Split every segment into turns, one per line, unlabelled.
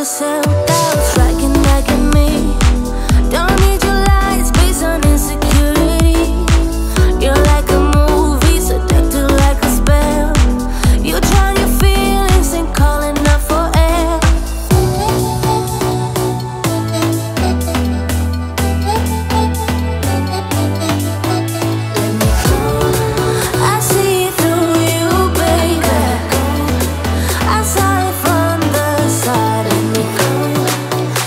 yourself out, striking back at me. Don't need your lies based on insecurity. You're like a movie, seductive like a spell. You drown your feelings and calling out for air. I see through you, baby. I saw it from the side.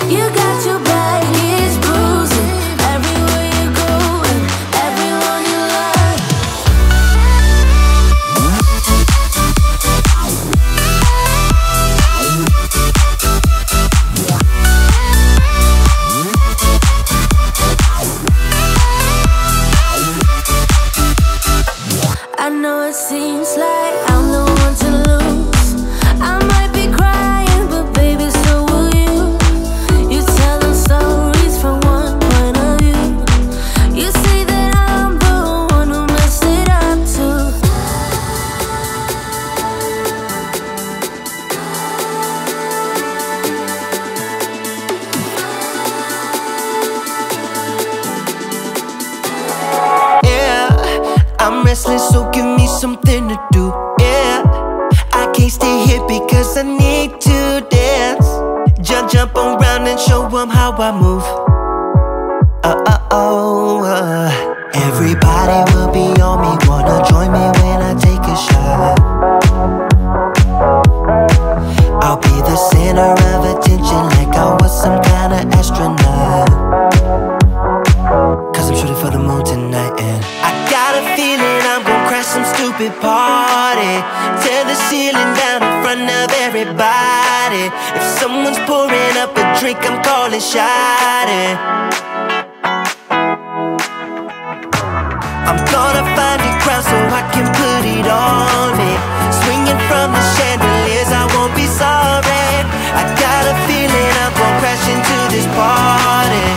You got your baggage bruising everywhere you go and everyone you love. I know it seems like I'm the one to lose. I might be crying, but baby, so will you. You tell them stories from one point of view. You say that I'm the one who messed it up too.
Yeah, I'm restless, so give me something to do. Yeah, I can't stay here because I need to dance. Jump around and show them how I move. Everybody will be on me, wanna join me when I take a shot. I'll be the center of attention like I was some kind of astronaut. Cause I'm shooting for the moon tonight and I got a feeling I'm gonna crash some stupid party. Tear the ceiling down in front of everybody. If someone's pouring up a drink, I'm calling shawty. I'm gonna find a crowd so I can put it on me. Swinging from the chandeliers, I won't be sorry. I got a feeling I'm gonna crash into this party.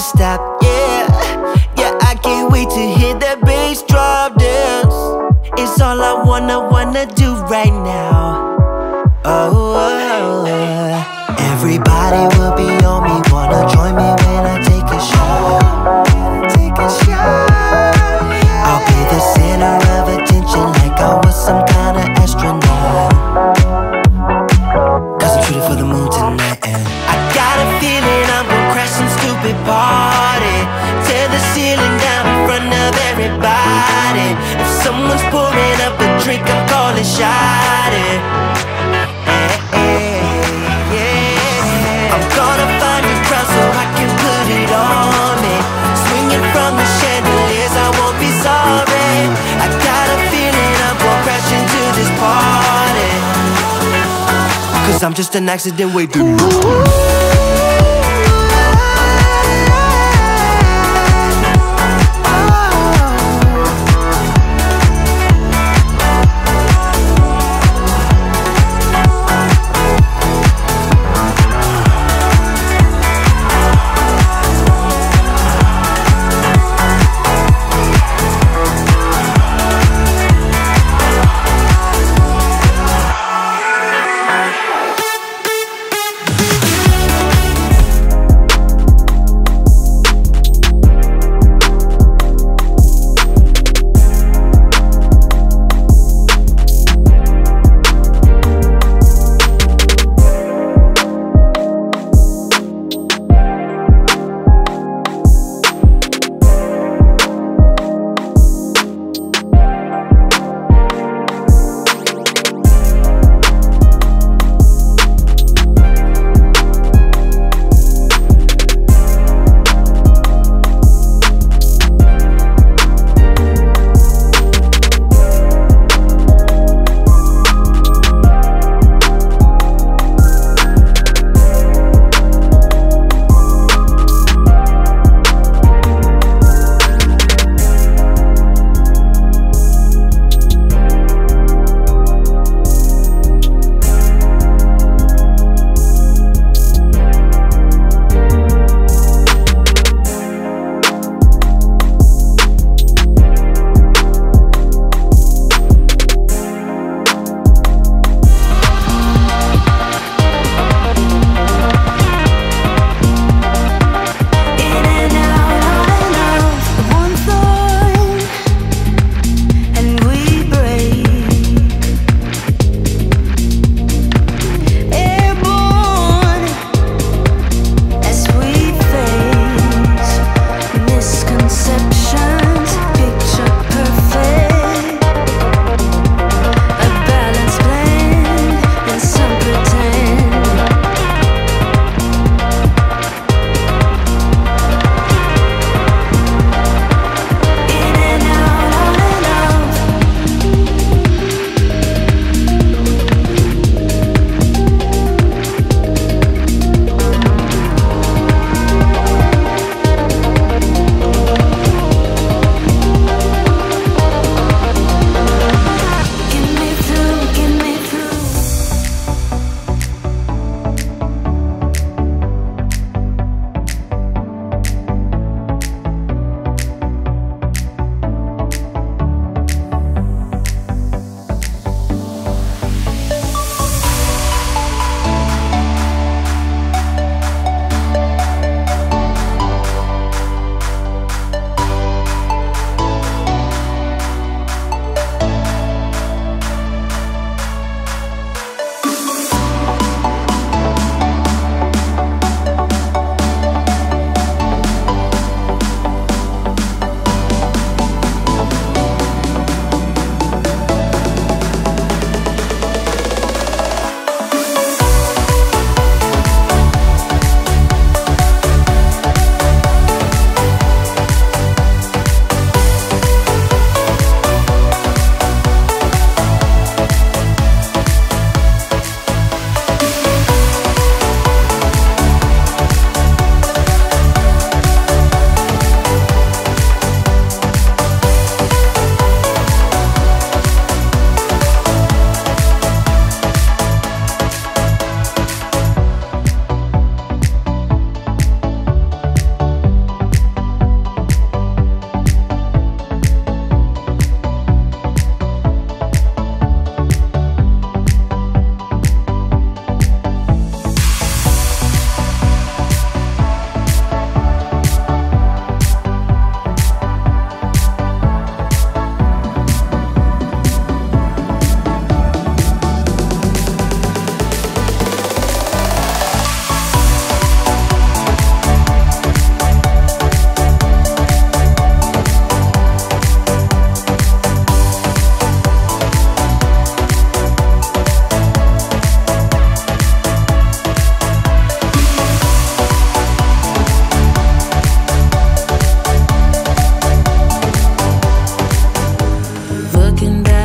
Stop, yeah, I can't wait to hear that bass drop dance. It's all I wanna do right now. Everybody will be on me, wanna join me when I take a shot. I'll be the center of attention like I was some kind of astronaut. Cause I'm shooting for the moon tonight and I got a feeling I'm gonna crash some stupid party. Tear the ceiling down in front of everybody. If someone's pouring up a drink, I'm calling shawty. I'm gonna find a crowd so I can put it on me. Swinging from the chandeliers, I won't be sorry. I got a feeling I'm gonna crash into this party. Cause I'm just an accident waiting.
looking back.